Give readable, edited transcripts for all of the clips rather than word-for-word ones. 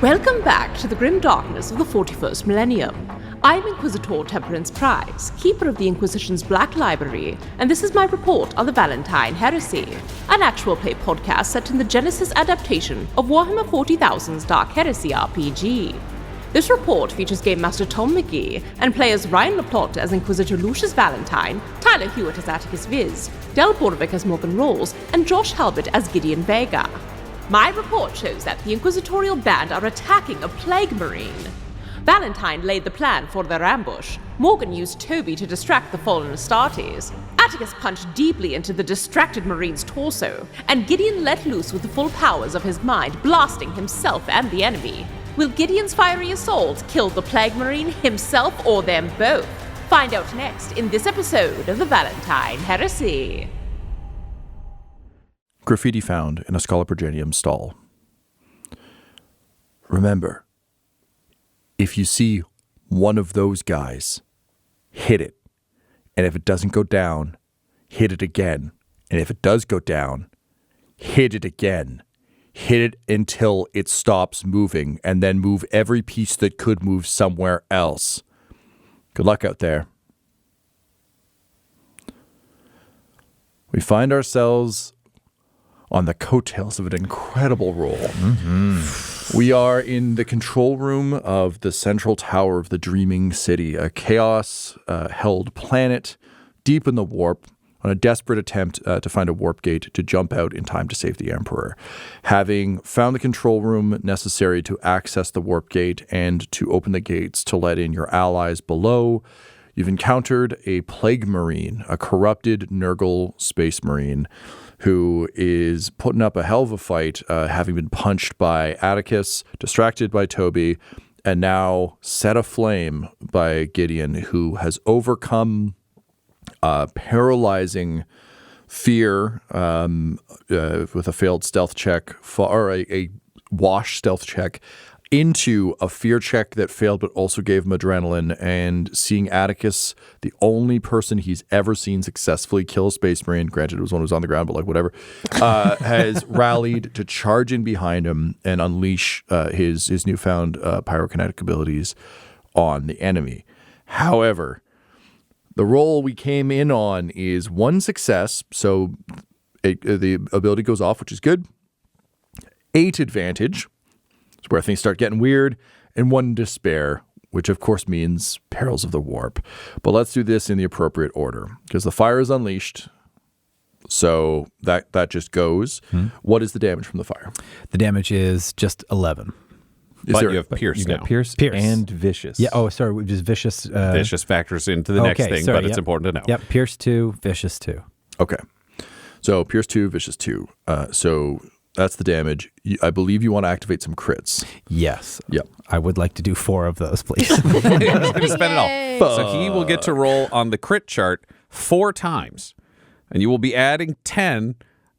Welcome back to the grim darkness of the 41st millennium. I'm Inquisitor Temperance Prize, keeper of the Inquisition's Black Library, and this is my report on the Valentyne Heresy, an actual play podcast set in the Genesis adaptation of Warhammer 40,000's Dark Heresy RPG. This report features Game Master Tom McGee and players Ryan LaPlante as Inquisitor Lucius Valentyne, Tyler Hewitt as Attikus Viz, Del Borovic as Morgan Rolls, and Josh Halbot as Gideon Vega. My report shows that the Inquisitorial band are attacking a plague marine. Valentyne laid the plan for their ambush. Morgan used Toby to distract the fallen Astartes. Attikus punched deeply into the distracted marine's torso, and Gideon let loose with the full powers of his mind, blasting himself and the enemy. Will Gideon's fiery assault kill the plague marine, himself, or them both? Find out next in this episode of the Valentyne Heresy. Graffiti found in a Scoloprogenium stall. Remember, if you see one of those guys, hit it. And if it doesn't go down, hit it again. And if it does go down, hit it again. Hit it until it stops moving, and then move every piece that could move somewhere else. Good luck out there. We find ourselves on the coattails of an incredible roll. Mm-hmm. We are in the control room of the central tower of the Dreaming City, a chaos-held planet deep in the warp, on a desperate attempt to find a warp gate to jump out in time to save the Emperor. Having found the control room necessary to access the warp gate and to open the gates to let in your allies below, you've encountered a plague marine, a corrupted Nurgle space marine, who is putting up a hell of a fight, having been punched by Attikus, distracted by Toby, and now set aflame by Gideon, who has overcome paralyzing fear with a failed stealth check, or a wash stealth check, into a fear check that failed but also gave him adrenaline, and seeing Attikus, the only person he's ever seen successfully kill a space marine, granted it was one who was on the ground, but like whatever, has rallied to charge in behind him and unleash his newfound pyrokinetic abilities on the enemy. However, the roll we came in on is one success, so the ability goes off, which is good. 8 advantage, it's where things start getting weird, and 1 despair, which of course means perils of the warp. But let's do this in the appropriate order, because the fire is unleashed, so that just goes. What is the damage from the fire? The damage is just 11. But you have Pierce now. Pierce and Vicious. Yeah. Oh, sorry. Just Vicious. Vicious factors into the next thing, but it's important to know. Yep. Pierce 2, Vicious 2. Okay. So Pierce 2, Vicious 2. So that's the damage. I believe you want to activate some crits. Yes. Yep. I would like to do 4 of those, please. He's going to spend it all. So he will get to roll on the crit chart 4 times, and you will be adding 10,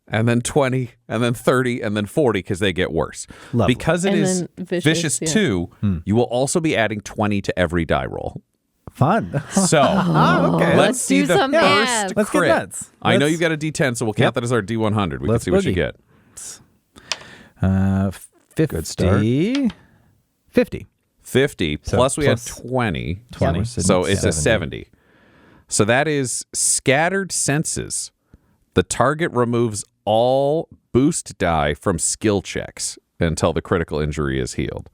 and then 20, and then 30, and then 40, because they get worse. Lovely. Because it And is then Vicious 2, you will also be adding 20 to every die roll. Fun. So Okay. let's see do the some first math. Let's get crit. nuts. I know Let's- you've got a D10, so we'll count that as our D100. We can Let's see what you boogie. get. 50. Good start. 50. 50, So plus we plus had 20. 20. So it's a 70. So that is Scattered Senses. The target removes all boost die from skill checks until the critical injury is healed.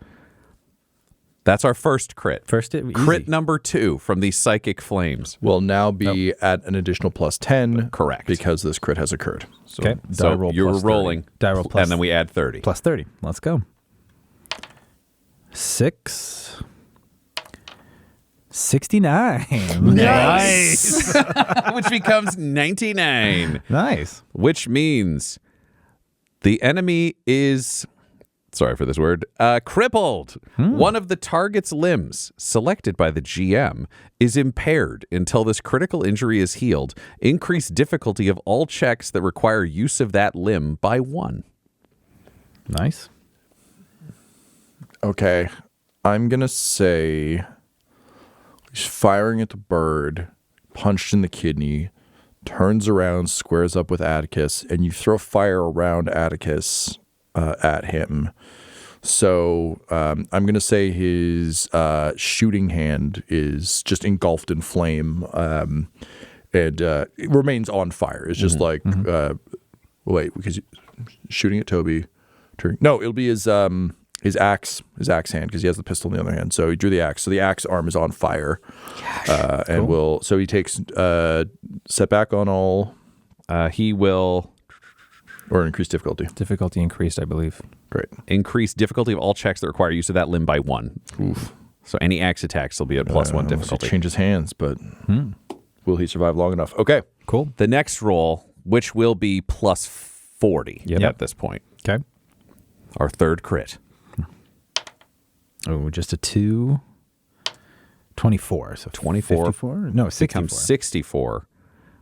That's our first crit. Crit number 2 from these psychic flames. Will now be at an additional plus 10. Correct. Because this crit has occurred. So, Okay. die So roll you're plus 30. rolling, Die roll plus- and then we add 30. Plus 30. Let's go. 6. 69. Nice. Which becomes 99. Nice. Which means the enemy is, sorry for this word, crippled. One of the target's limbs, selected by the GM, is impaired until this critical injury is healed. Increase difficulty of all checks that require use of that limb by 1. Nice. Okay. I'm going to say he's firing at the bird, punched in the kidney, turns around, squares up with Attikus, and you throw fire around Attikus at him. So I'm going to say his shooting hand is just engulfed in flame, and it remains on fire. It's just like wait, because shooting at Toby. No, it'll be his axe hand, because he has the pistol in the other hand. So he drew the axe. So the axe arm is on fire, and so he takes setback on all. He will or increase difficulty. Difficulty increased, I believe. Great. Increase difficulty of all checks that require use of that limb by 1. Oof. So any axe attacks will be at +1 difficulty. Changes hands, but will he survive long enough? Okay. Cool. The next roll, which will be +40 Yep. at this point. Okay. Our third crit. Oh, just a 2. 24. So 24. 54? No, 64. Becomes 64,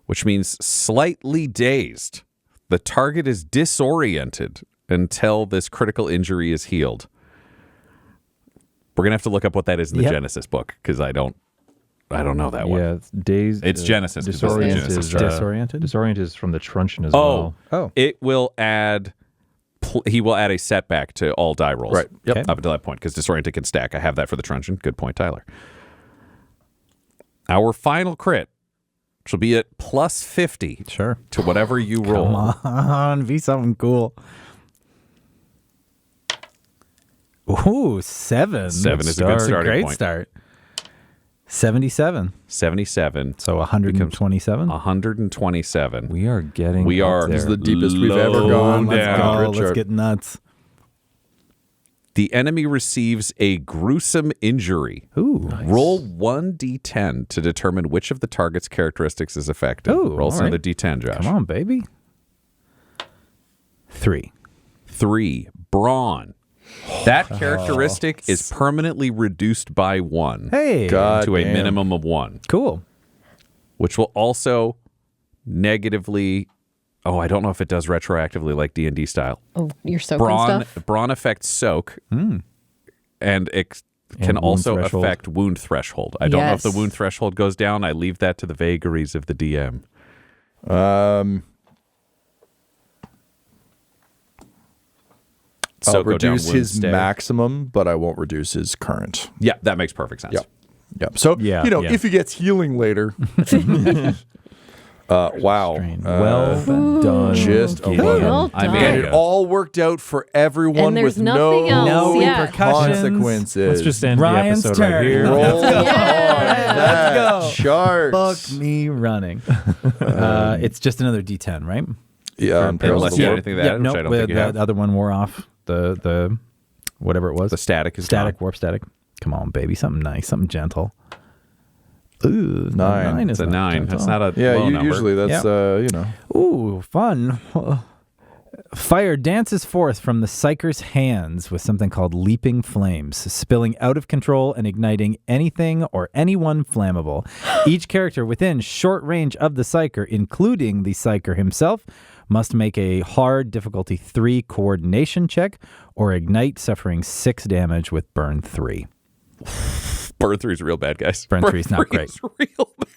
which means slightly dazed. The target is disoriented until this critical injury is healed. We're going to have to look up what that is in the Genesis book, because I don't know that one. Yeah, it's dazed. It's Genesis. Disoriented. Genesis Is, Disoriented? disoriented is from the truncheon as well. Oh. It will add... he will add a setback to all die rolls. Right. Yep. Okay. Up until that point, because disoriented can stack. I have that for the truncheon. Good point, Tyler. Our final crit, which will be at +50 Sure. to whatever you roll. Come on, be something cool. Ooh, 7. 7 is a good starting Great point. start. 77. 77. So 127. 127. We are getting. We are- up This is there. the deepest we've ever Low gone. down. Let's on a go. grid Let's chart. get nuts. The enemy receives a gruesome injury. Ooh. Roll 1d10 to determine which of the target's characteristics is affected. Ooh, Roll all another right. d10, Josh. Come on, baby. 3. 3. Brawn. That characteristic is permanently reduced by 1 Hey. God to a damn. minimum of 1, Cool. which will also negatively... Oh, I don't know if it does retroactively like D&D style. Oh, you're soaking stuff. Brawn affects soak, and it can wound also threshold. affect wound threshold. I don't know if the Yes. wound threshold goes down. I leave that to the vagaries of the DM. I'll So go down reduce wound his stay. maximum, but I won't reduce his current. Yeah, that makes perfect sense. Yep. Yep. So, Yeah, you know, yeah. if he gets healing later. Wow. Well done. Just a Gideon. Well I done. mean, And it all worked out for everyone And there's with nothing no else, yeah. repercussions. consequences. Let's just end Ryan's the episode turn. right here. roll Let's go. on Yeah, that let's go. chart. Fuck me running. It's just another D10, right? Yeah, on Perils Unless of you the have War. anything to add, which I don't think you have. The other one wore off. The whatever it was. The static is static, gone. warp static. Come on, baby. Something nice, something gentle. Ooh, 9. is It's a 9. gentle. That's not a Yeah, low number. usually that's, you know. Ooh, fun. Fire dances forth from the Psyker's hands with something called leaping flames, spilling out of control and igniting anything or anyone flammable. Each character within short range of the Psyker, including the Psyker himself, must make a hard difficulty 3 coordination check or ignite, suffering 6 damage with burn 3. Burn 3 is real bad, guys. Burn 3 is not 3 great. is real bad.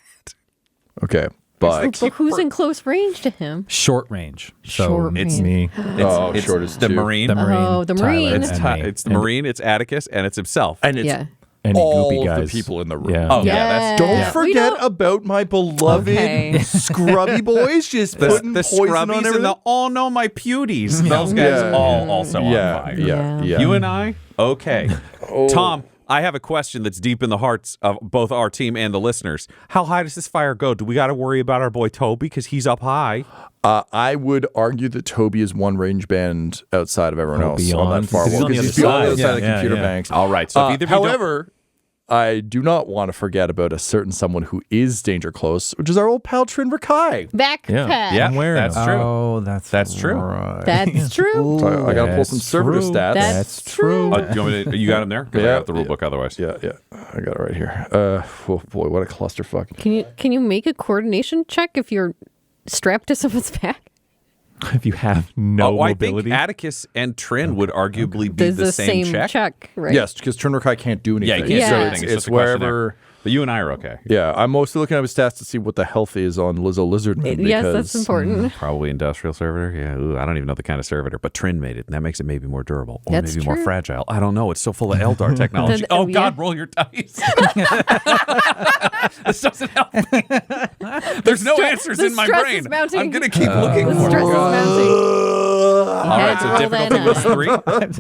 Okay. But But who's in close range to him? Short range. So Short It's range. Me. It's short as the 2. Marine. the Marine. Oh, the Tyler, Marine. and It's, me. it's the Marine, it's Attikus, and it's himself. and it's Yeah. Any all goopy of guys. the people in the room. Yeah. Oh, yeah, Yeah. that's... Don't Yeah. We forget don't- about my beloved Okay. scrubby boys just putting The poison on scrubbies everything. and the, oh no, my puties. Those guys Yeah. all also on fire. yeah. You and I? Okay. Oh. Tom, I have a question that's deep in the hearts of both our team and the listeners. How high does this fire go? Do we got to worry about our boy Toby because he's up high? I would argue that Toby is one range band outside of everyone else on beyond. that far Because he's wall. on the Because other he's beyond the other side. side of the Yeah, computer yeah. banks. All right. So if either of you don't- however, I do not want to forget about a certain someone who is danger close, which is our old pal Trin Rakai. Backpack. Yeah, I'm wearing that's them. true. Oh, that's true. Right. That's true. So I got to pull some That's servitor true. stats. That's true. Do you, want me to, you got him there? 'Cause I Yeah. got the rule book otherwise. Yeah, I got it right here. Oh boy, what a clusterfuck. Can you make a coordination check if you're strapped to someone's back? If you have no I think mobility. Attikus and Trin would arguably be There's the same check. check, right? Yes, because Trin Rakai can't do anything. Yeah, he can't do so anything. It's, It's just a question wherever But you and I are okay. Yeah, I'm mostly looking at his stats to see what the health is on Lizzo Lizardman. Yes, because, that's important. Probably industrial servitor. Yeah, ooh, I don't even know the kind of servitor, but Trin made it, and that makes it maybe more durable or That's maybe more true. fragile. I don't know. It's so full of Eldar technology. Oh God, roll your dice. This doesn't help me. There's no answers the in my stress brain. is mounting. I'm gonna keep looking The for stress is it. mounting. All right, so difficulty was 3.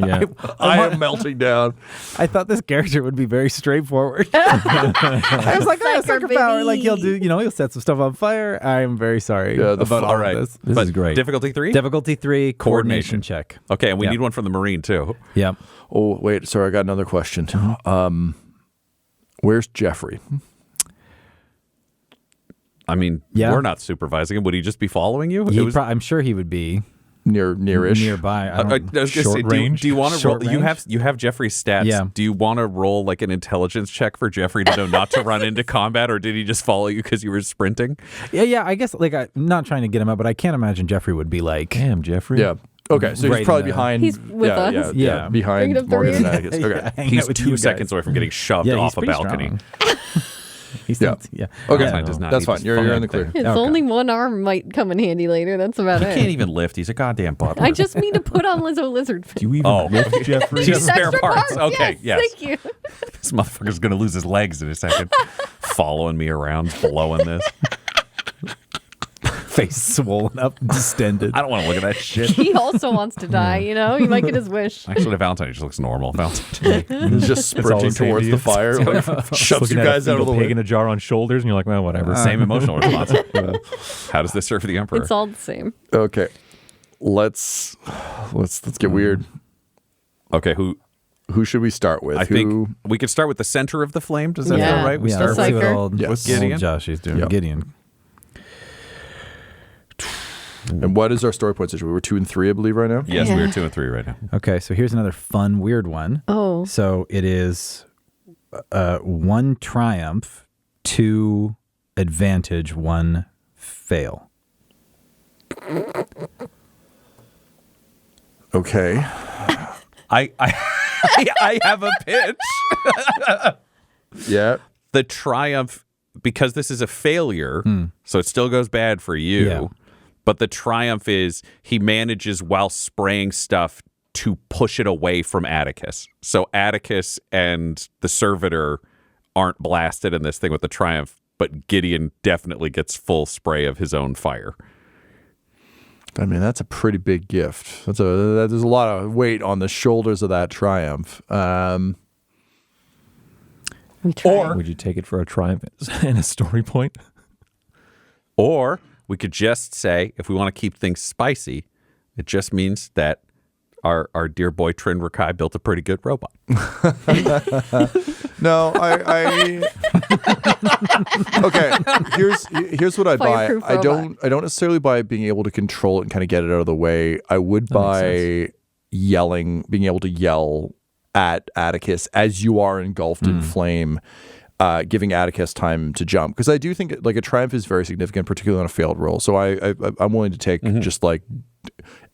Yeah. I am melting down. I thought this character would be very straightforward. I was like, psyker power. baby. Like he'll do, he'll set some stuff on fire. I am very sorry Yeah, about all All right, this. This but is great. Difficulty 3. Difficulty 3, coordination Coordination. check. Okay, and we Yeah. need one from the Marine too. Yep. Oh, wait. Sorry, I got another question. Where's Jeffrey? I mean, Yeah. we're not supervising him. Would he just be following you? I'm sure he would be Near-ish? nearby. I was gonna say, Short range? do you want to Short roll? range? You have Jeffrey's stats. Yeah. Do you want to roll like an intelligence check for Jeffrey to know not to run into combat, or did he just follow you because you were sprinting? Yeah. I guess I'm not trying to get him out, but I can't imagine Jeffrey would be like, Damn, Jeffrey. Yeah. Okay, so Right he's probably in the- behind. He's with us? Yeah. behind Bringing up the Morgan and rear. Attikus. Okay. hanging He's out with 2 you guys. seconds away from getting shoved Yeah, he's off a pretty balcony. strong. He's Yeah. not, yeah. Okay, Valentine does not that's need fine. this You're in the fucking clear. It's Okay. only one arm might come in handy later. That's about He it. can't even lift. He's a goddamn butler. I just need to put on Lizzo Lizard. Do you even lift Jeffrey? Just spare Extra parts. Okay, yes. Thank you. This motherfucker's gonna lose his legs in a second. Following me around, blowing this. Face swollen up, distended. I don't want to look at that shit. He also wants to die, He might get his wish. Actually, Valentine just looks normal. Valentine. He's just all sprinting the same towards to the you. fire, like, shoves Looking you at guys a out of the pig way. in a jar on shoulders, and you're like, well, whatever. Same emotional response. How does this serve the Emperor? It's all the same. Okay, let's get weird. Okay, Who should we start with? I think we could start with the center of the flame. Does that Yeah. feel right? We Yeah, start let's with see what Psyker. old, Yes. Gideon? old Josh is doing. Yep. Gideon. And what is our story point situation? We're 2 and 3, I believe, right now. Yes, Yeah. we're 2 and 3 right now. Okay, so here's another fun, weird one. Oh. So it is 1 triumph, 2 advantage, 1 fail. Okay. I have a pitch. Yeah. The triumph, because this is a failure, so it still goes bad for you. Yeah. But the triumph is he manages while spraying stuff to push it away from Attikus. So Attikus and the servitor aren't blasted in this thing with the triumph, but Gideon definitely gets full spray of his own fire. I mean, that's a pretty big gift. There's a lot of weight on the shoulders of that triumph. We try. Would you take it for a triumph and a story point? Or we could just say, if we want to keep things spicy, it just means that our dear boy Trin Rakai built a pretty good robot. No, I okay. Here's what I buy. Fireproof I don't robot. necessarily buy being able to control it and kind of get it out of the way. I would buy yelling, being able to yell at Attikus as you are engulfed in flame, giving Attikus time to jump. Because I do think like a triumph is very significant, particularly on a failed roll. So I'm willing to take just like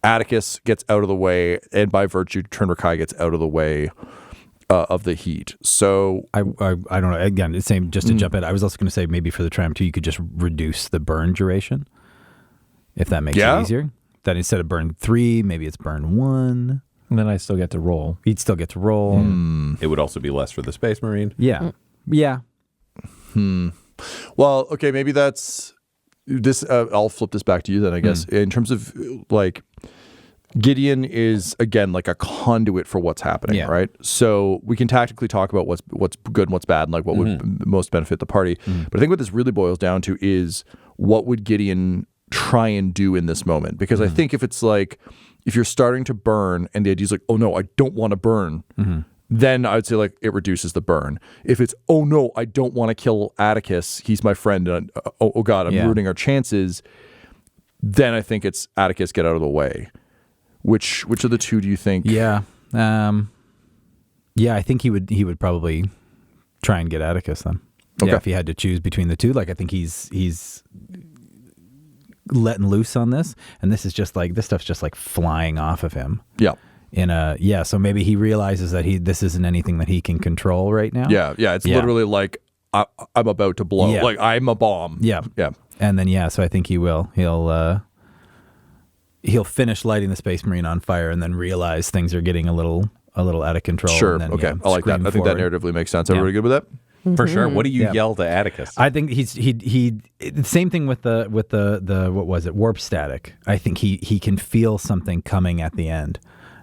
Attikus gets out of the way, and by virtue, Trin Rakai gets out of the way of the heat. So I don't know. Again, the same. Just to jump in, I was also going to say maybe for the triumph too, you could just reduce the burn duration, if that makes it easier. That instead of burn 3, maybe it's burn 1. And then I still get to roll. He'd still get to roll. It would also be less for the Space Marine. Yeah, yeah. well, okay, maybe that's this. I'll flip this back to you then, I guess. In terms of like, Gideon is again like a conduit for what's happening, right? So we can tactically talk about what's good and what's bad, and like what would most benefit the party. But I think what this really boils down to is what would Gideon try and do in this moment? Because I think if it's like if you're starting to burn and the idea is like, oh no, I don't want to burn. Then I would say like it reduces the burn. If it's, oh no, I don't want to kill Attikus, he's my friend, and oh god, I'm ruining our chances, then I think it's Attikus, get out of the way. Which of the two do you think? Yeah. I think he would probably try and get Attikus then. Okay. Yeah, if he had to choose between the two. Like I think he's letting loose on this, and this stuff's just like flying off of him. Yeah. So maybe he realizes that this isn't anything that he can control right now. Yeah, it's literally like I'm about to blow. Yeah. Like I'm a bomb. Yeah. Yeah. And then so I think he will. He'll finish lighting the Space Marine on fire and then realize things are getting a little out of control. Sure. And then, Okay. I like that. scream I think that forward. narratively makes sense. Everybody good with that? For sure. What do you Yeah. yell to Attikus? I think he same thing with the what was it, warp static. I think he can feel something coming at the end,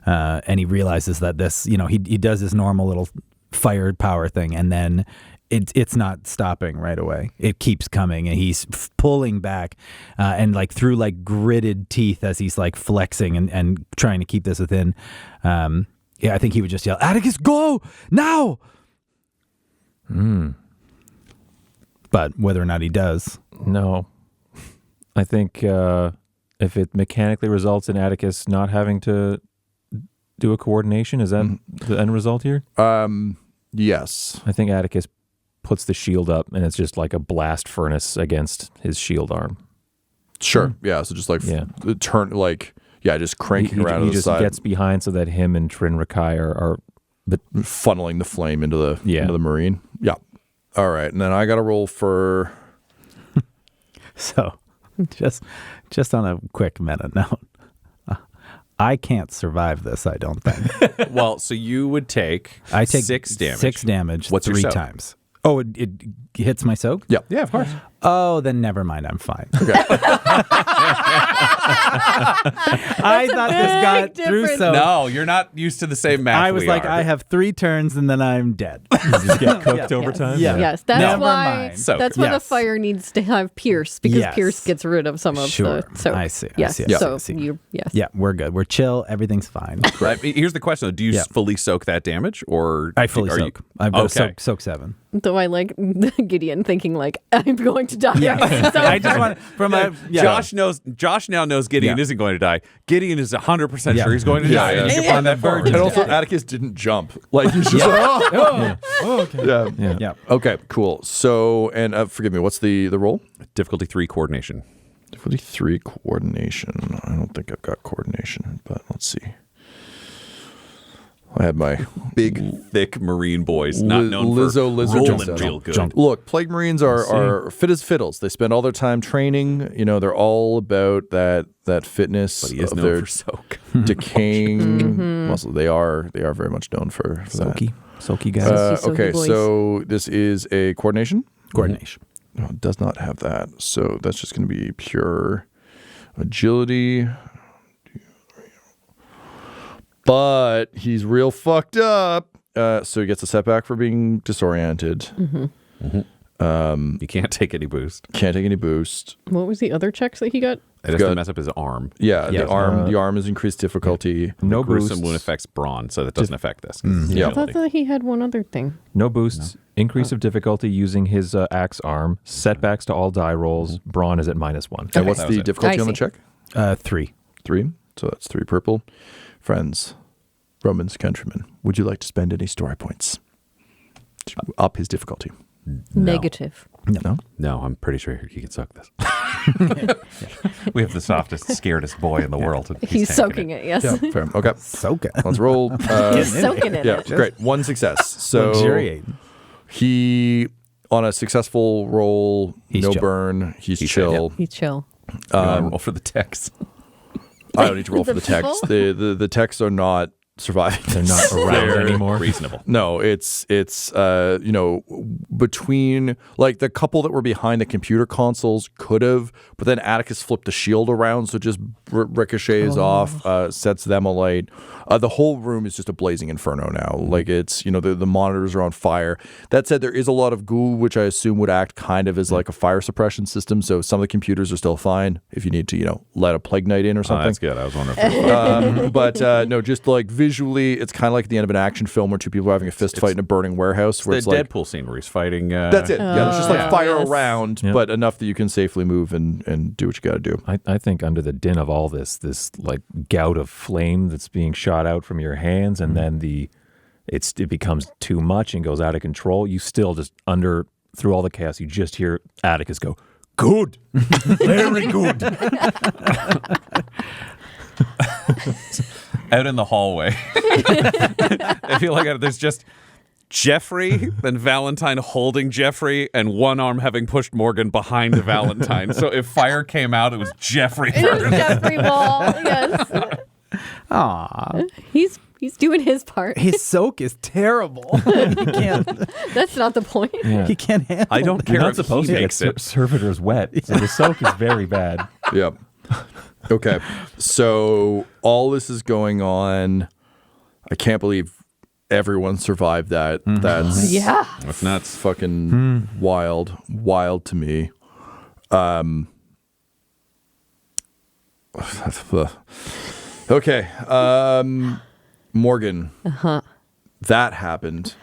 and he realizes that this, he does his normal little fired power thing, and then it's not stopping right away. It keeps coming, and he's pulling back, and like through like gritted teeth as he's like flexing and trying to keep this within. I think he would just yell, "Attikus, go now!" But whether or not he does, No. I think if it mechanically results in Attikus not having to do a coordination, is that the end result here? Yes. I think Attikus puts the shield up, and it's just like a blast furnace against his shield arm. Sure. Yeah. So just like turn, like, just cranking around to he the just side. gets behind so that him and Trin Rakai are funneling the flame into the Marine. Yeah. All right. And then I got to roll for. so just on a quick meta note, I can't survive this. I don't think. Well, so you would take I take 6 damage. 6 damage. What's your 3 soak? times. Oh, it hits my soak? Yeah. Yeah, of course. Oh, then never mind. I'm fine. Okay. I thought this got through difference. soak. No, you're not used to the same math. I was we like, are. I have 3 turns and then I'm dead. just get cooked over time. Yeah. Yes, that's Never why. mind. Soak. That's why the Yes. fire needs to have Pierce, because Yes. Pierce gets rid of some of Sure. the. So I see. I Yes. see. I So see. you. Yes. Yeah, we're good. We're chill. Everything's fine. I mean, here's the question: though. Do you Yeah. fully soak that damage, or I fully are soak. I've got Okay. soak 7. Though I like Gideon thinking like I'm going to die. Yeah. So I just want from a Josh now knows Gideon Yeah. isn't going to die. Gideon is 100% Yeah. sure he's going to Yeah, die. yeah. And Yeah. you're on that verge. And also, Attikus didn't jump. Like he's just like, Oh, okay. yeah. Yeah. Okay, cool. So, and forgive me, what's the roll? Difficulty 3 coordination. Difficulty 3 coordination. I don't think I've got coordination, but let's see. I had my Big, thick Marine boys, not known Lizzo for rolling jump real good. jump. Look, Plague Marines are fit as fiddles. They spend all their time training. They're all about that fitness But he is of known their for soak. decaying muscle. They are very much known for that. Soaky guys. Soaky Okay, boys. so this is a coordination. Coordination. No, it does not have that. So that's just going to be pure agility. But he's real fucked up. So he gets a setback for being disoriented. You can't take any boost. Can't take any boost. what was the other checks that he got? It has Good. to mess up his arm. Yeah, Yeah. the arm is increased difficulty. No Gruesome boosts. wound affects brawn, so that doesn't affect this. Yeah. I thought that he had one other thing. No boosts. Increase of difficulty using his axe arm. Setbacks to all die rolls. Brawn is at -1. And what's that was the it. difficulty I on the see. check? 3. 3. So that's 3 purple. Friends, Romans, countrymen, would you like to spend any story points to up his difficulty? Negative. No. No, I'm pretty sure he can soak this. We have the softest, scaredest boy in the world. And He's tanking soaking it. Yes. Yeah, fair. Okay. Soak it. Let's roll. He's soaking in Yeah, it. great. 1 success. So Luxuriate. he, on a successful roll, He's no chill. burn, he's He's chill. He's chill. You wanna roll for the text. I don't need to roll for The the text. The texts are not surviving. They're not around They're anymore. Reasonable. No, it's between like the couple that were behind the computer consoles could have, but then Attikus flipped the shield around, so it just ricochets off, sets them alight. The whole room is just a blazing inferno now. Like it's the monitors are on fire. That said, there is a lot of goo, which I assume would act kind of as like a fire suppression system. So some of the computers are still fine if you need to let a plague knight in or Oh, something. that's good. I was wondering if But no, just like visually, it's kind of like the end of an action film where 2 people are having a fist fight in a burning warehouse. Where the it's like Deadpool scene where he's fighting. that's it. Yeah, it's just like Yeah. fire Yes. around, Yep. but enough that you can safely move and do what you got to do. I think under the din of all this like gout of flame that's being shot out from your hands, and then it becomes too much and goes out of control. You still just through all the chaos, you just hear Attikus go, "Good, very good." out in the hallway. I feel like there's just Jeffrey, then Valentyne holding Jeffrey, and one arm having pushed Morgan behind Valentyne. So if fire came out, it was Jeffrey first. Jeffrey Ball, yes. Aw. He's doing his part. His soak is terrible. He can't. That's not the point. Yeah. He can't handle. I don't You're care not if supposed he to get makes it. servitors wet, so the soak is very bad. Yep. Okay. So all this is going on. I can't believe everyone survived that. That's Yeah. That's nuts. fucking wild to me. Okay. Morgan. That happened.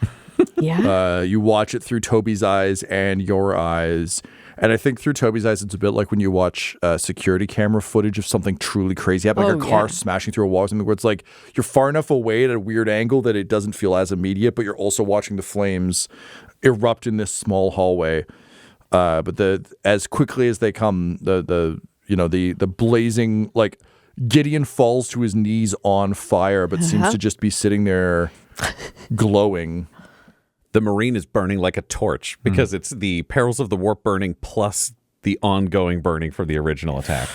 Yeah. You watch it through Toby's eyes and your eyes. And I think through Toby's eyes, it's a bit like when you watch security camera footage of something truly crazy happen, like a car smashing through a wall or something, where it's like you're far enough away at a weird angle that it doesn't feel as immediate, but you're also watching the flames erupt in this small hallway. But as quickly as they come, the blazing, like, Gideon falls to his knees on fire, but seems to just be sitting there glowing. The Marine is burning like a torch because it's the perils of the warp burning plus the ongoing burning from the original attack.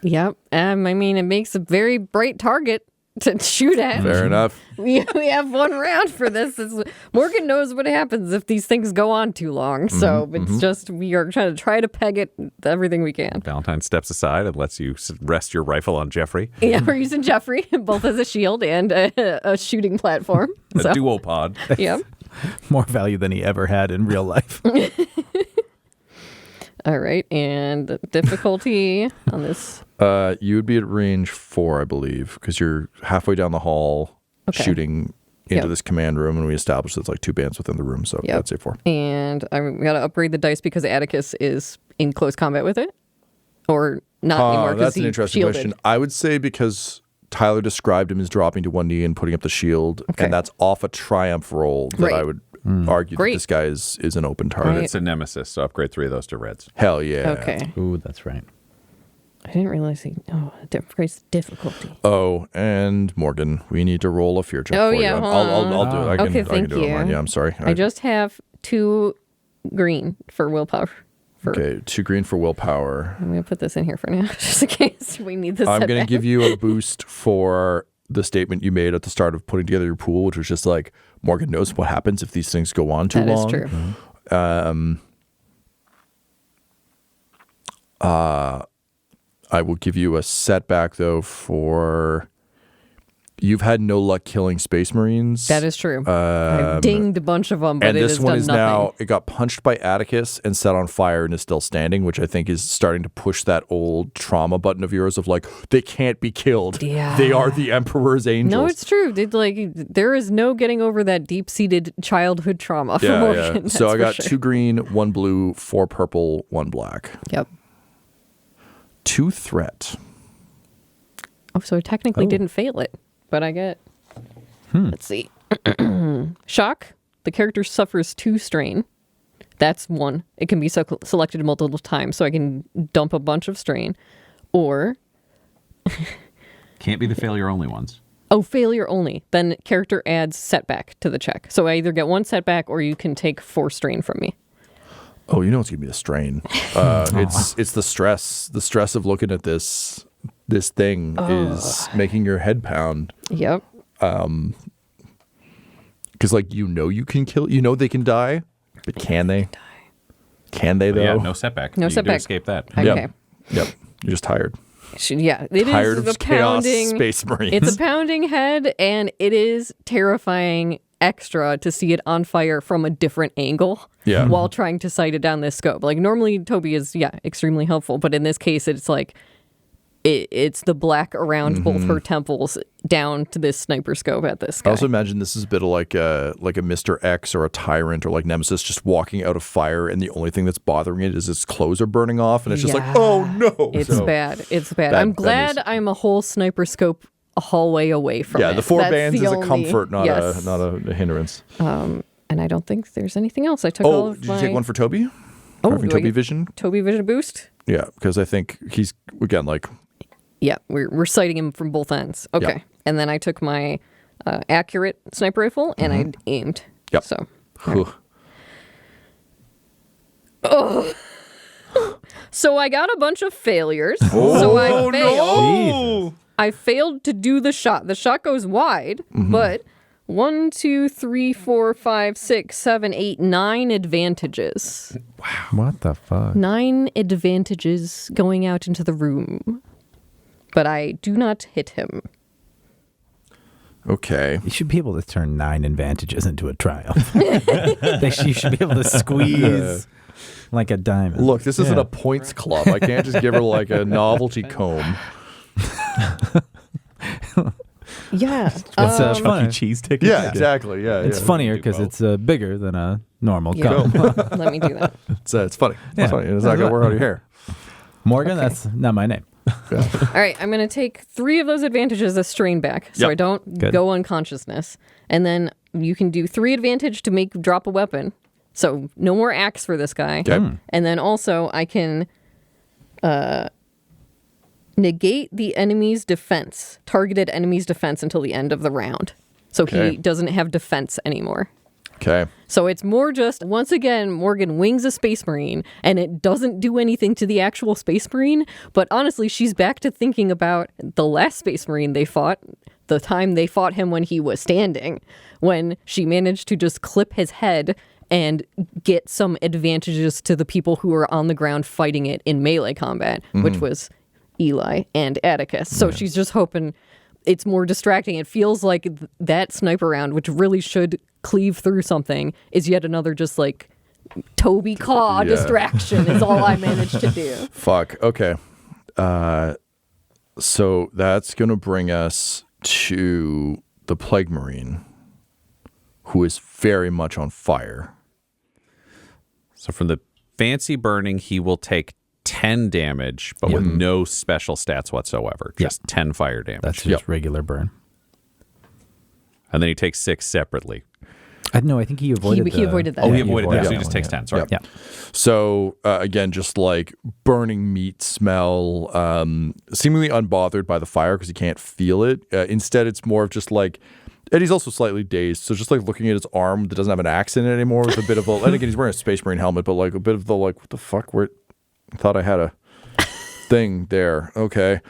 Yep. I mean, it makes a very bright target to shoot at. Fair enough. We have one round for this. Morgan knows what happens if these things go on too long. So it's just we are trying to peg it everything we can. Valentyne steps aside and lets you rest your rifle on Jeffrey. Yeah, we're using Jeffrey both as a shield and a shooting platform. A So, duopod. yep. More value than he ever had in real life. All right, and the difficulty on this. You would be at range 4, I believe, because you're halfway down the hall shooting into this command room, and we established there's like 2 bands within the room, so I'd say 4. And we got to upgrade the dice because Attikus is in close combat with it, or not anymore. That's an he's interesting shielded. question. I would say because Tyler described him as dropping to one knee and putting up the shield, and that's off a triumph roll that I would argue that this guy is an open target. It's a nemesis, so upgrade 3 of those to reds. Hell yeah. Okay. Ooh, that's right. I didn't realize upgrades difficulty. Oh, and Morgan, we need to roll a fear check for you. hold I'll do it. I can, Okay, I can thank do it you. online. Yeah, I'm sorry. I just have 2 green for willpower. Okay, 2 green for willpower. I'm going to put this in here for now, just in case we need this. I'm going to give you a boost for the statement you made at the start of putting together your pool, which was just like, Morgan knows what happens if these things go on too long. That is true. I will give you a setback, though, for you've had no luck killing Space Marines. That is true. I've dinged a bunch of them, but and it this has one done is nothing. now, it got punched by Attikus and set on fire and is still standing, which I think is starting to push that old trauma button of yours of like, they can't be killed. Yeah. They are the Emperor's angels. No, it's true. There is no getting over that deep-seated childhood trauma for Morgan. So that's I got for sure. 2 green, 1 blue, 4 purple, 1 black. Yep. 2 threat. Oh, so I technically didn't fail it, but I get. Let's see. Shock. The character suffers 2 strain. That's 1. It can be selected multiple times, so I can dump a bunch of strain. Or, Can't be the failure only ones. failure only. Then character adds setback to the check. So I either get 1 setback or you can take 4 strain from me. Oh, you know it's gonna be the strain. It's the stress. The stress of looking at this thing is making your head pound. Yep. Because you can kill. They can die, but can they? Can they though? Yeah, no setback. No You setback. do escape that. Okay. Yep. You're just tired. Yeah, it Tired is of a chaos pounding. Space Marines. It's a pounding head, and it is terrifying extra to see it on fire from a different angle. Yeah. While trying to sight it down this scope. Like normally Toby is extremely helpful, but in this case it's like it's the black around both her temples down to this sniper scope at this guy. I also imagine this is a bit of like a Mr. X or a Tyrant or like Nemesis just walking out of fire, and the only thing that's bothering it is its clothes are burning off, and it's just like, oh no, It's bad. It's bad. I'm glad I'm a whole sniper scope a hallway away from it. Yeah, the 4 That's bands the is a only- comfort, not yes. a hindrance. And I don't think there's anything else. I took all of Did my you take one for Toby? Oh, Having do I Toby get vision? Toby vision boost. Yeah, because I think he's again like Yeah, we're sighting him from both ends. Okay. Yeah. And then I took my accurate sniper rifle and I aimed Yep. So. Whew. So I got a bunch of failures. So I failed. Jesus. I failed to do the shot. The shot goes wide, but 1, 2, 3, 4, 5, 6, 7, 8, 9 advantages. What the fuck? 9 advantages going out into the room. But I do not hit him. Okay. You should be able to turn 9 advantages into a triumph. You should be able to squeeze like a diamond. Look, this isn't a points club. I can't just give her like a novelty comb. Yeah. It's Chuck E. funny. Cheese ticket. Yeah, exactly. Yeah, It's yeah. funnier because it's bigger than a normal Yeah. comb. Let me do that. It's funny. Yeah. It's funny. It's not gonna work out of your hair. Morgan, that's not my name. All right, I'm going to take 3 of those advantages as strain back so Yep. I don't Good. go unconsciousness. And then you can do 3 advantage to make drop a weapon. So no more axe for this guy. Okay. And then also I can negate the enemy's defense, targeted enemy's defense until the end of the round. So Okay. he doesn't have defense anymore. Okay. So it's more just, once again, Morgan wings a Space Marine, and it doesn't do anything to the actual Space Marine, but honestly, she's back to thinking about the last Space Marine they fought, the time they fought him when he was standing, when she managed to just clip his head and get some advantages to the people who were on the ground fighting it in melee combat, which was Eli and Attikus. So she's just hoping it's more distracting. It feels like that sniper round, which really should cleave through something, is yet another just like Toby Caw distraction is all I managed to do. Fuck. Okay. So that's gonna bring us to the Plague Marine, who is very much on fire. So from the fancy burning, he will take 10 damage, but with no special stats whatsoever. Just 10 fire damage. That's just regular burn. And then he takes 6 separately. I think he avoided He avoided that. Oh, Yeah, he avoided that, so he one, just takes 10. Sorry. Yeah. So again, just like burning meat smell, seemingly unbothered by the fire because he can't feel it. Instead, it's more of just like, and he's also slightly dazed. So just like looking at his arm that doesn't have an axe in it anymore with a bit of a, and again, he's wearing a Space Marine helmet, but like a bit of the like, what the fuck? Where I thought I had a thing there. Okay.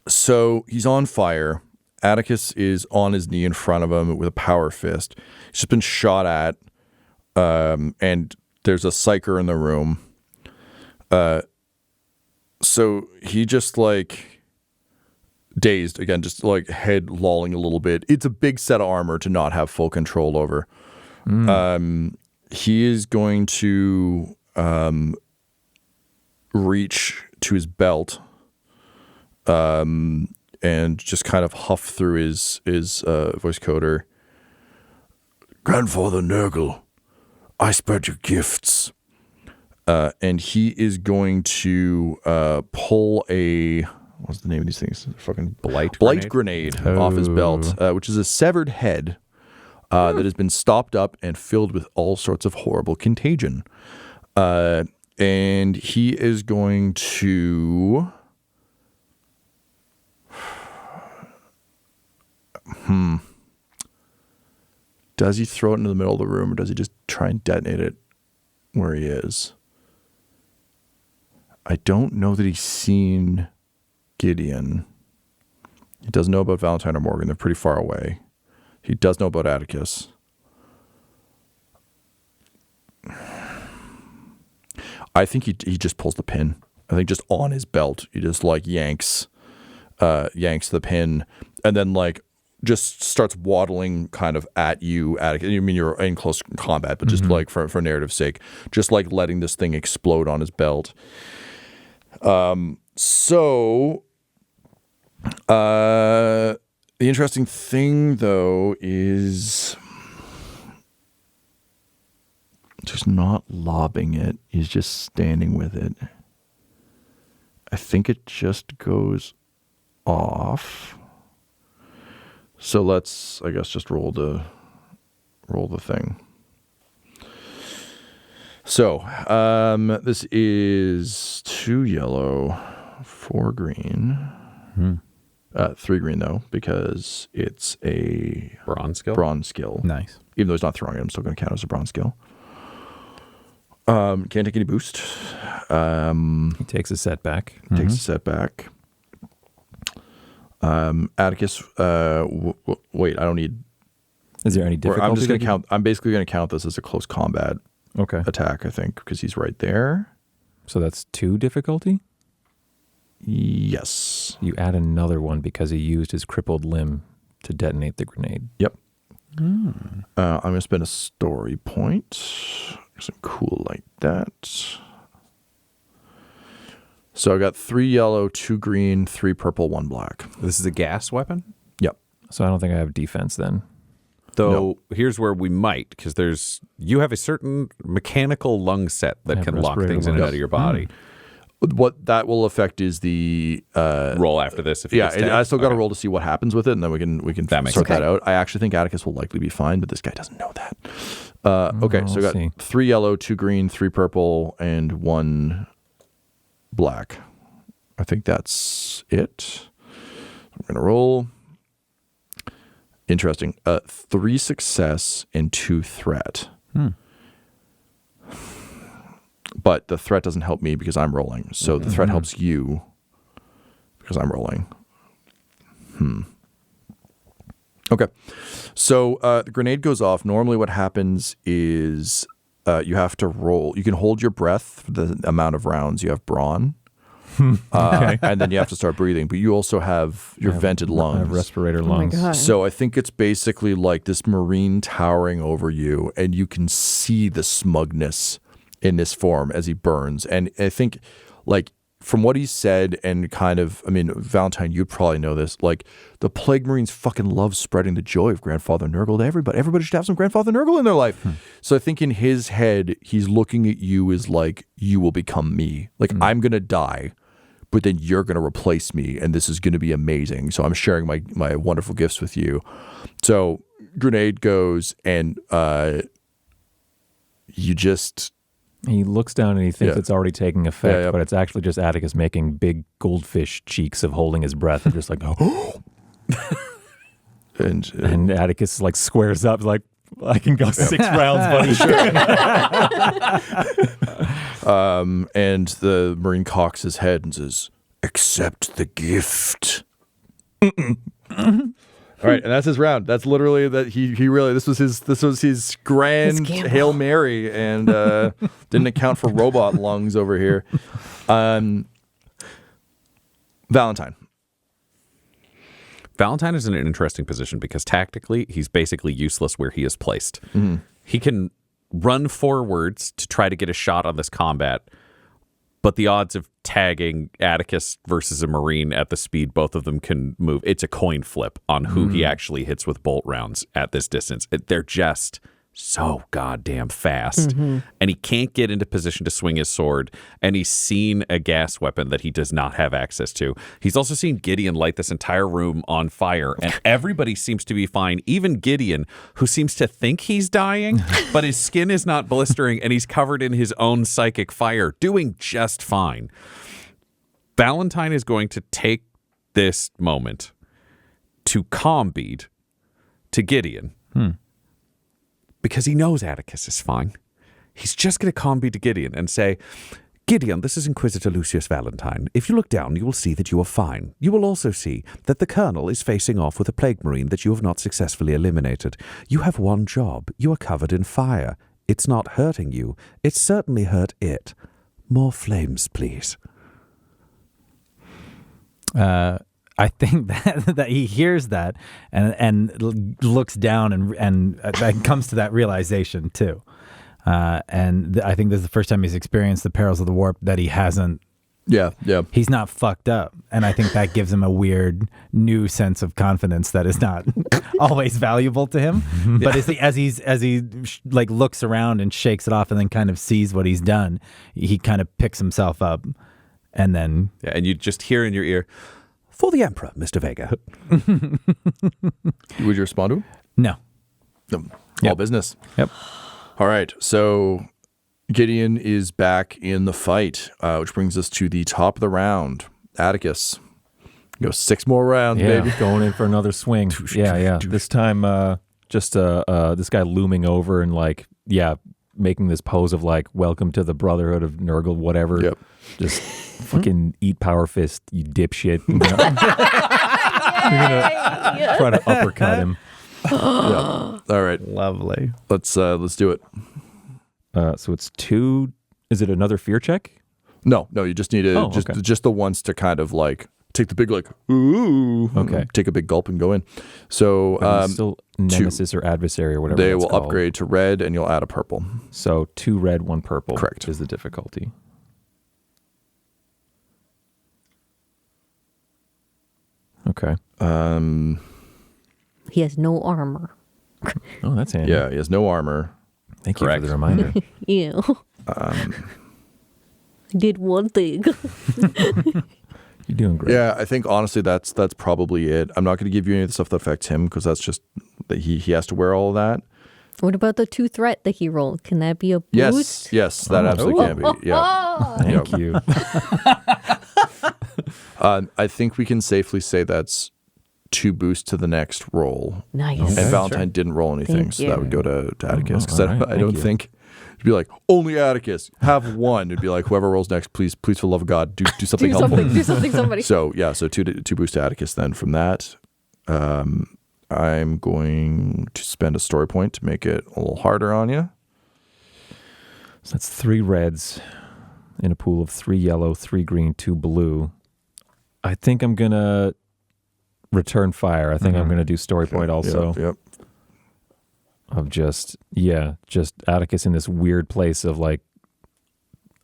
So he's on fire. Attikus is on his knee in front of him with a power fist. He's just been shot at, and there's a psyker in the room. So he just like dazed again, just like head lolling a little bit. It's a big set of armor to not have full control over. He is going to reach to his belt, and just kind of huff through his voice coder. Grandfather Nurgle, I spread your gifts. And he is going to pull a, what's the name of these things? Fucking Blight grenade off his belt, which is a severed head that has been stopped up and filled with all sorts of horrible contagion. And he is going to... Does he throw it into the middle of the room, or does he just try and detonate it where he is? I don't know that he's seen Gideon. He doesn't know about Valentyne or Morgan. They're pretty far away. He does know about Attikus. I think he just pulls the pin. I think just on his belt, he just like yanks the pin, and then like just starts waddling kind of at you, Attikus. I mean, you're in close combat, but just like for narrative's sake, just like letting this thing explode on his belt. So the interesting thing though is just not lobbing it. He's just standing with it. I think it just goes off. So let's, I guess, just roll the thing. So this is 2 yellow, 4 green, 3 green though, because it's a Bronze skill. Bronze skill. Nice. Even though he's not throwing it, I'm still going to count as a bronze skill. Can't take any boost. He takes a setback. Takes a setback. Attikus. Wait, I don't need. Is there any difficulty? I'm just going to count. I'm basically going to count this as a close combat attack. I think because he's right there. So that's 2 difficulty. Yes. You add another one because he used his crippled limb to detonate the grenade. Yep. I'm going to spend a story point. Something cool like that. So I got 3 yellow, 2 green, 3 purple, 1 black. This is a gas weapon? Yep. So I don't think I have defense then. Though here's where we might, because you have a certain mechanical lung set that can lock things in and out of your body. What that will affect is the Roll after this. If I still got to roll to see what happens with it, and then we can sort that out. I actually think Attikus will likely be fine, but this guy doesn't know that. Okay, so I got 3 yellow, 2 green, 3 purple, and 1 black. I think that's it. I'm gonna roll. Interesting. 3 success and 2 threat. But the threat doesn't help me because I'm rolling. So the threat helps you because I'm rolling. Okay. So the grenade goes off. Normally what happens is you have to roll. You can hold your breath for the amount of rounds you have brawn. And then you have to start breathing. But you also have your vented lungs. Respirator lungs. Oh my God. So I think it's basically like this Marine towering over you, and you can see the smugness in this form as he burns. And I think, like, from what he said, and kind of, I mean, Valentyne, you'd probably know this, like, the Plague Marines fucking love spreading the joy of Grandfather Nurgle to everybody. Everybody should have some Grandfather Nurgle in their life. So I think in his head, he's looking at you as like, you will become me. Like, I'm going to die, but then you're going to replace me, and this is going to be amazing. So I'm sharing my wonderful gifts with you. So grenade goes, and you just... He looks down and he thinks it's already taking effect, Yeah. but it's actually just Attikus making big goldfish cheeks of holding his breath and just like, oh. And Attikus like squares up like, I can go 6 rounds, buddy. and the Marine cocks his head and says, "Accept the gift." All right, and that's his round. That's literally that he really this was his grand Hail Mary, and didn't account for robot lungs over here. Valentyne. Valentyne is in an interesting position because tactically he's basically useless where he is placed. He can run forwards to try to get a shot on this combat, but the odds of tagging Attikus versus a Marine at the speed both of them can move, it's a coin flip on who he actually hits with bolt rounds at this distance. They're just so goddamn fast. And he can't get into position to swing his sword, and he's seen a gas weapon that he does not have access to. He's also seen Gideon light this entire room on fire, and everybody seems to be fine, even Gideon, who seems to think he's dying, but his skin is not blistering, and he's covered in his own psychic fire, doing just fine. Valentyne is going to take this moment to calm bead to Gideon. Because he knows Attikus is fine. He's just going to calm bead to Gideon and say, "Gideon, this is Inquisitor Lucius Valentyne. If you look down, you will see that you are fine. You will also see that the Colonel is facing off with a Plague Marine that you have not successfully eliminated. You have one job. You are covered in fire. It's not hurting you. It certainly hurt it. More flames, please." I think that he hears that and looks down and comes to that realization too. And I think this is the first time he's experienced the perils of the warp that he hasn't. Yeah. He's not fucked up, and I think that gives him a weird new sense of confidence that is not always valuable to him. But as he like looks around and shakes it off, and then kind of sees what he's done, he kind of picks himself up, and then and you just hear in your ear, "For the Emperor, Mr. Vega." Would you respond to him? no. All business. Yep. All right. So Gideon is back in the fight, which brings us to the top of the round. Attikus, Go 6 more rounds, Yeah, baby. going in for another swing. Yeah. This time, just this guy looming over and like, making this pose of like, welcome to the Brotherhood of Nurgle, whatever. Yep. Just fucking eat power fist, you dipshit. You're gonna try to uppercut him. All right, Lovely. let's do it. So it's 2. Is it another fear check? No, you just need to okay. just the ones to kind of like take the big like ooh. Okay. Take a big gulp and go in. So But it's still nemesis or adversary or whatever. they that's will called. upgrade to red, and you'll add a purple. So 2 red, 1 purple. Correct. Is the difficulty. Okay. He has no armor. Oh, that's handy. Yeah, he has no armor. Thank Correct. you for the reminder. Yeah. Did one thing. You're doing great. Yeah, I think honestly that's probably it. I'm not going to give you any of the stuff that affects him because that's just that he has to wear all of that. What about the 2 threat that he rolled? Can that be a boost? Yes, that absolutely can be. Yeah. Thank you. I think we can safely say that's 2 boosts to the next roll. Nice. And Valentyne didn't roll anything, Thank so you. that would go to Attikus. Because all right, I thank don't you. think it'd be like, only Attikus, have 1. It'd be like, whoever rolls next, please for the love of God, do something Do helpful. something. Do something, somebody. So 2 boosts to Attikus then from that. I'm going to spend a story point to make it a little harder on you. So that's 3 reds in a pool of 3 yellow, 3 green, 2 blue. I think I'm going to return fire. I think I'm going to do story point also. Yep. Of just Attikus in this weird place of like,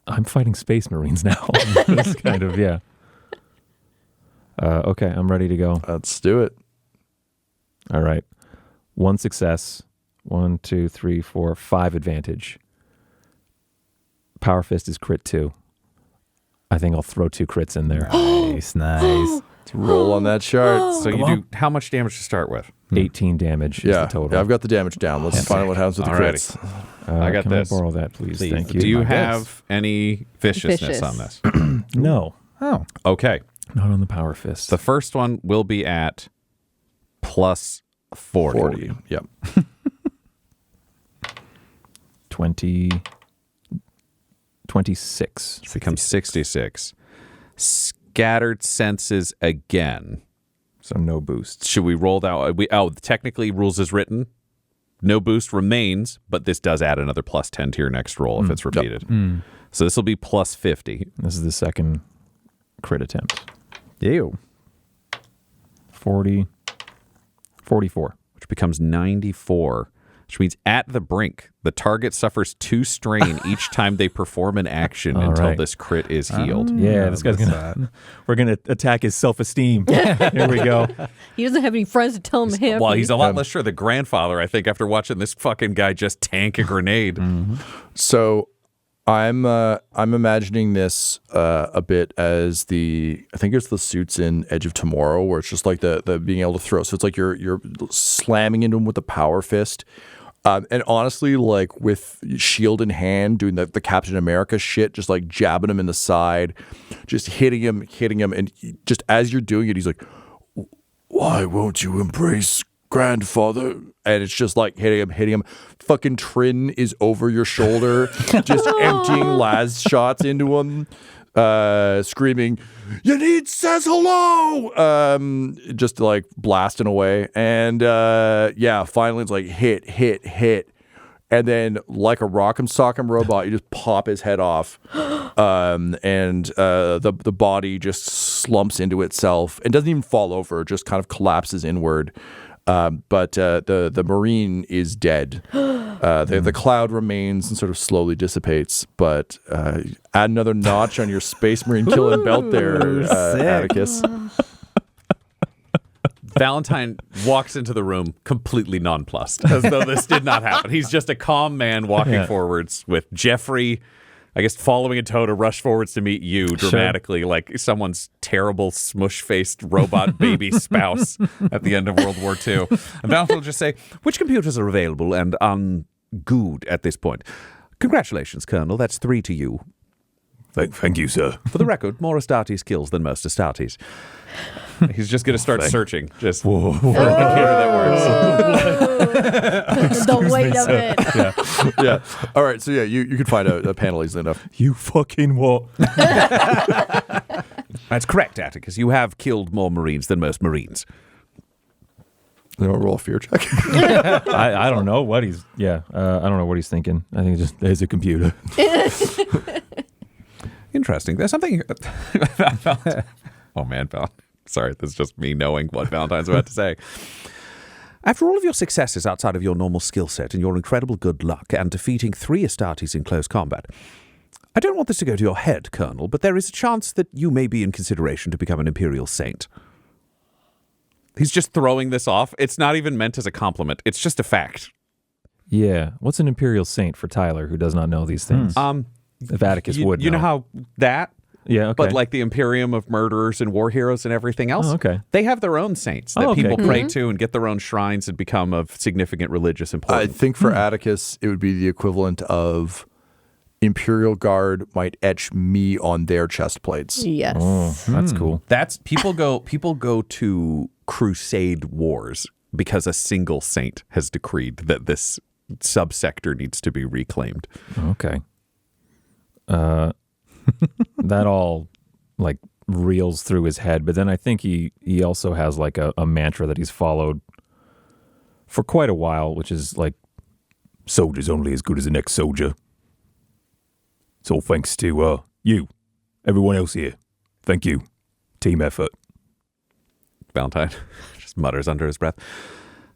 I'm fighting space marines now. This kind of, yeah. Okay, I'm ready to go. Let's do it. All right. 1 success. 1, 2, 3, 4, 5 advantage. Power Fist is crit 2. I think I'll throw 2 crits in there. Nice. Let's roll on that chart. So you do how much damage to start with? 18 damage is Yeah, the total. yeah, I've got the damage down. Let's find out what happens with the Alrighty. crits. I got can this. I borrow that, please? Please. Thank you. Do you My have any viciousness Vicious. on this? best. No. Oh. Okay. Not on the Power Fist. The first one will be at plus 40. Yep. 26. Becomes 66. Scattered senses again. So no boosts. Should we roll that? Technically, rules as written. No boost remains, but this does add another plus 10 to your next roll if it's repeated. So this will be plus 50. This is the second crit attempt. Ew. 40. 44. Which becomes 94, which means at the brink, the target suffers 2 strain each time they perform an action until right. this crit is healed. Yeah, this guy's we're gonna attack his self-esteem. Here we go. He doesn't have any friends to tell him happy. Well, he's a lot less sure the grandfather, I think, after watching this fucking guy just tank a grenade. So I'm imagining this a bit as I think it's the suits in Edge of Tomorrow where it's just like the being able to throw. So it's like you're slamming into him with the power fist. And honestly, like with shield in hand, doing the Captain America shit, just like jabbing him in the side, just hitting him. And just as you're doing it, he's like, why won't you embrace grandfather? And it's just like hitting him. Fucking Trin is over your shoulder, just emptying las shots into him, screaming, "You need says hello!" Just like blasting away. And finally it's like hit. And then like a rock'em sock'em robot, you just pop his head off. And the body just slumps into itself and doesn't even fall over, just kind of collapses inward. But the Marine is dead. The cloud remains and sort of slowly dissipates. But add another notch on your Space Marine killing belt there, Attikus. Valentyne walks into the room completely nonplussed, as though this did not happen. He's just a calm man walking forwards with Jeffrey, I guess, following in tow to rush forwards to meet you dramatically, like someone's terrible smush-faced robot baby spouse at the end of World War II. And Valentyne will just say, which computers are available and on good at this point? Congratulations, Colonel. That's 3 to you. Thank you, sir. For the record, more Astartes kills than most Astartes. He's just going to start searching just for a computer that works. The weight of it. Yeah. All right. So, yeah, you can find a panel easily enough. You fucking what? That's correct, Attikus. You have killed more Marines than most Marines. You know, roll a fear check. I don't know what he's. I don't know what he's thinking. I think just there's a computer. Interesting. There's something. Oh man, sorry, this is just me knowing what Valentine's about to say. After all of your successes outside of your normal skill set and your incredible good luck and defeating 3 Astartes in close combat, I don't want this to go to your head, Colonel, but there is a chance that you may be in consideration to become an Imperial Saint. He's just throwing this off. It's not even meant as a compliment. It's just a fact. Yeah. What's an Imperial Saint for Tyler who does not know these things? If Attikus would You know how that? Yeah, okay. But like the Imperium of murderers and war heroes and everything else, they have their own saints that people pray to and get their own shrines and become of significant religious importance. I think for Attikus, it would be the equivalent of Imperial Guard might etch me on their chest plates. Yes. Oh, that's cool. That's people go to crusade wars because a single saint has decreed that this subsector needs to be reclaimed. Okay. That all like reels through his head, but then I think he also has like a mantra that he's followed for quite a while, which is like, soldier's only as good as the next soldier. It's all thanks to you, everyone else here. Thank you. Team effort. Valentine just mutters under his breath.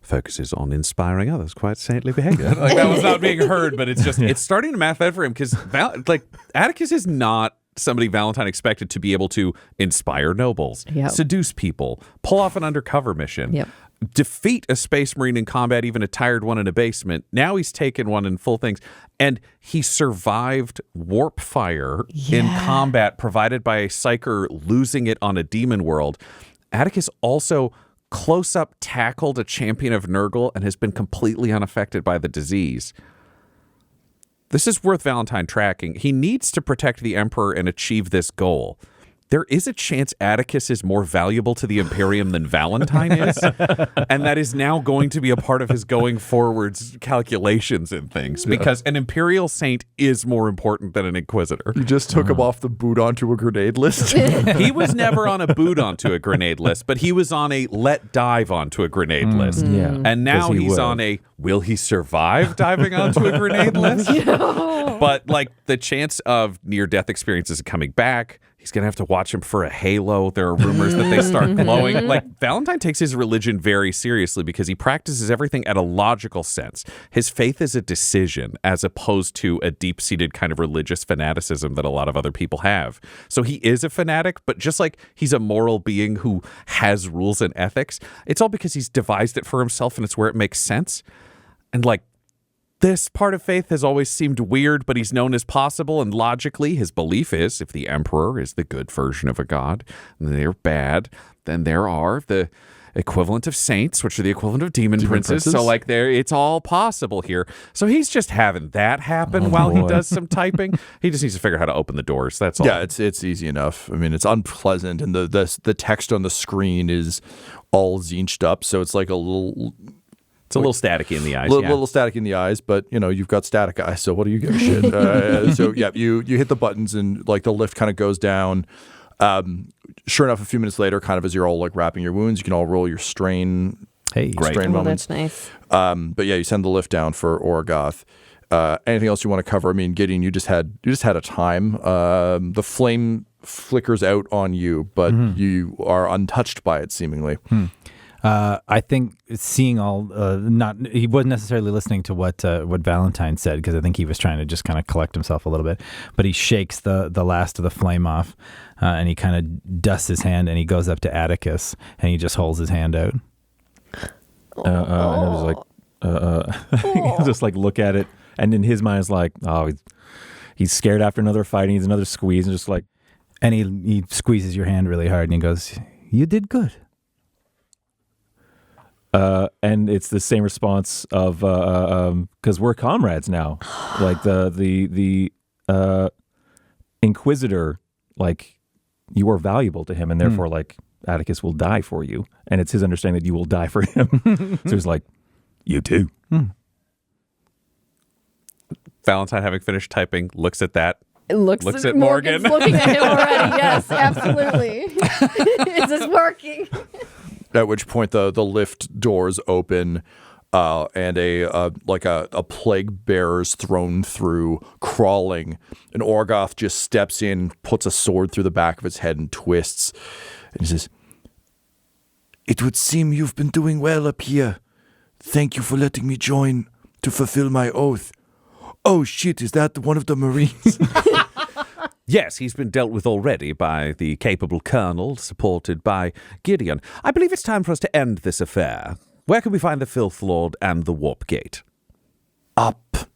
Focuses on inspiring others. Quite saintly behavior. Like that was not being heard, but it's just it's starting to math out for him because Attikus is not somebody Valentine expected to be able to inspire nobles, seduce people, pull off an undercover mission, defeat a space marine in combat, even a tired one in a basement. Now he's taken one in full things, and he survived warp fire in combat provided by a psyker losing it on a demon world. Attikus also close-up tackled a champion of Nurgle and has been completely unaffected by the disease. This is worth Valentine tracking. He needs to protect the Emperor and achieve this goal. There is a chance Attikus is more valuable to the Imperium than Valentine is, and that is now going to be a part of his going forwards calculations and things, because an Imperial Saint is more important than an Inquisitor. You just took him off the boot onto a grenade list. He was never on a boot onto a grenade list, but he was on a let dive onto a grenade list. Yeah. And now he's on a will he survive diving onto a grenade list? But like the chance of near-death experiences coming back, he's going to have to watch him for a halo. There are rumors that they start glowing. Like, Valentine takes his religion very seriously because he practices everything at a logical sense. His faith is a decision as opposed to a deep-seated kind of religious fanaticism that a lot of other people have. So he is a fanatic, but just like he's a moral being who has rules and ethics, it's all because he's devised it for himself and it's where it makes sense. And like, this part of faith has always seemed weird, but he's known as possible, and logically his belief is if the Emperor is the good version of a god and they're bad, then there are the equivalent of saints, which are the equivalent of demon princes. So like it's all possible here. So he's just having that happen while he does some typing. He just needs to figure out how to open the doors. That's all. Yeah, it's easy enough. I mean, it's unpleasant, and the text on the screen is all zinched up, so it's like a little... It's a little staticky in the eyes. Little static in the eyes, but you know you've got static eyes, so what do you give a shit? So yeah, you hit the buttons and like the lift kind of goes down. Sure enough, a few minutes later, kind of as you're all like wrapping your wounds, you can all roll your strain. Strain moments. That's nice. But yeah, you send the lift down for Orgoth. Anything else you want to cover? I mean, Gideon, you just had a time. The flame flickers out on you, but you are untouched by it seemingly. I think seeing all, he wasn't necessarily listening to what Valentine said, because I think he was trying to just kind of collect himself a little bit. But he shakes the last of the flame off, and he kind of dusts his hand, and he goes up to Attikus, and he just holds his hand out. And I was like, he'll just like look at it, and in his mind, it's like, oh, he's scared after another fight, and he's another squeeze, and just like, and he squeezes your hand really hard, and he goes, "You did good." And it's the same response of because we're comrades now. Like the Inquisitor, like, you are valuable to him, and therefore, like, Attikus will die for you. And it's his understanding that you will die for him. So he's like, you too. Valentine, having finished typing, looks at that. Looks at Morgan. Morgan's looking at him already. Yes, absolutely. Is this working? At which point the lift doors open, and a plague bearer's thrown through, crawling. And Orgoth just steps in, puts a sword through the back of its head, and twists. And he says, "It would seem you've been doing well up here. Thank you for letting me join to fulfill my oath." "Oh shit, is that one of the Marines?" Yes, he's been dealt with already by the capable colonel, supported by Gideon. I believe it's time for us to end this affair. Where can we find the Filth Lord and the Warp Gate? Up.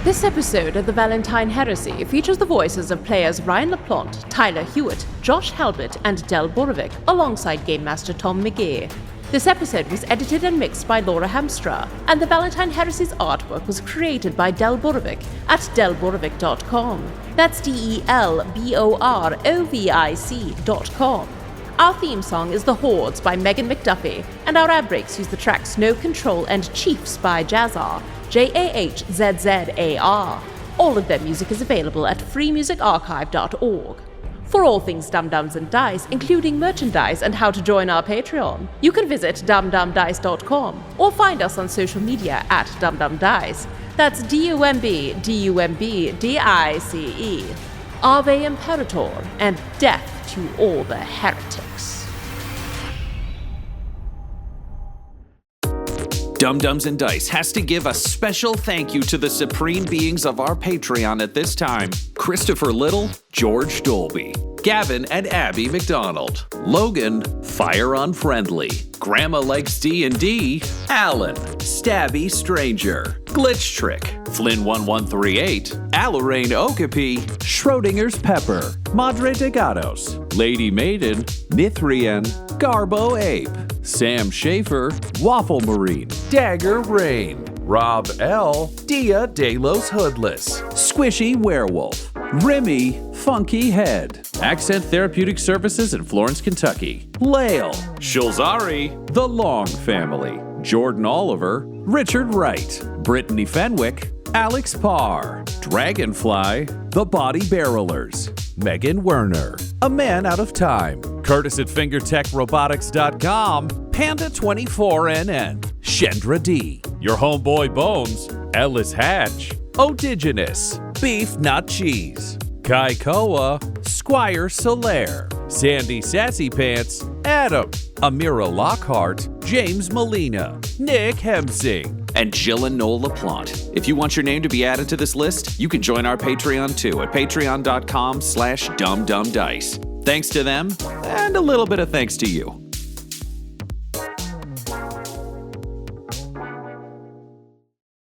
This episode of the Valentyne Heresy features the voices of players Ryan LaPlante, Tyler Hewitt, Josh Halbot, and Del Borovic, alongside Game Master Tom McGee. This episode was edited and mixed by Laura Hamstra, and the Valentyne Heresy's artwork was created by Del Borovic at delborovic.com. That's DELBOROVIC.com. Our theme song is The Hordes by Megan McDuffie, and our ad breaks use the tracks No Control and Chiefs by Jazzar, JAHZZAR. All of their music is available at freemusicarchive.org. For all things Dum-Dums and Dice, including merchandise and how to join our Patreon, you can visit dumdumdice.com or find us on social media at dumdumdice. That's DUMBDUMBDICE. Ave Imperator, and death to all the heretics. Dum-Dums and Dice has to give a special thank you to the supreme beings of our Patreon at this time: Christopher Little, George Dolby, Gavin and Abby McDonald, Logan, Fire Unfriendly, Grandma Likes D&D, Alan, Stabby Stranger, Glitch Trick, Flynn1138, Alarain Okapi, Schrodinger's Pepper, Madre de Gatos, Lady Maiden, Mithrian, Garbo Ape, Sam Schaefer, Waffle Marine, Dagger Rain, Rob L, Dia De Los Hoodless, Squishy Werewolf, Remy Funky Head, Accent Therapeutic Services in Florence, Kentucky, Lael, Shulzari, The Long Family, Jordan Oliver, Richard Wright, Brittany Fenwick, Alex Parr, Dragonfly, The Body Barrelers, Megan Werner, A Man Out of Time, Curtis at FingerTechRobotics.com, Panda24NN, Shendra D, Your Homeboy Bones, Ellis Hatch, Odigenous, Beef Not Cheese, Kai Koa, Squire Solaire, Sandy Sassy Pants, Adam, Amira Lockhart, James Molina, Nick Hemsing, and Jill and Noel LaPlante. If you want your name to be added to this list, you can join our Patreon too at patreon.com/dumdumdice. Thanks to them, and a little bit of thanks to you.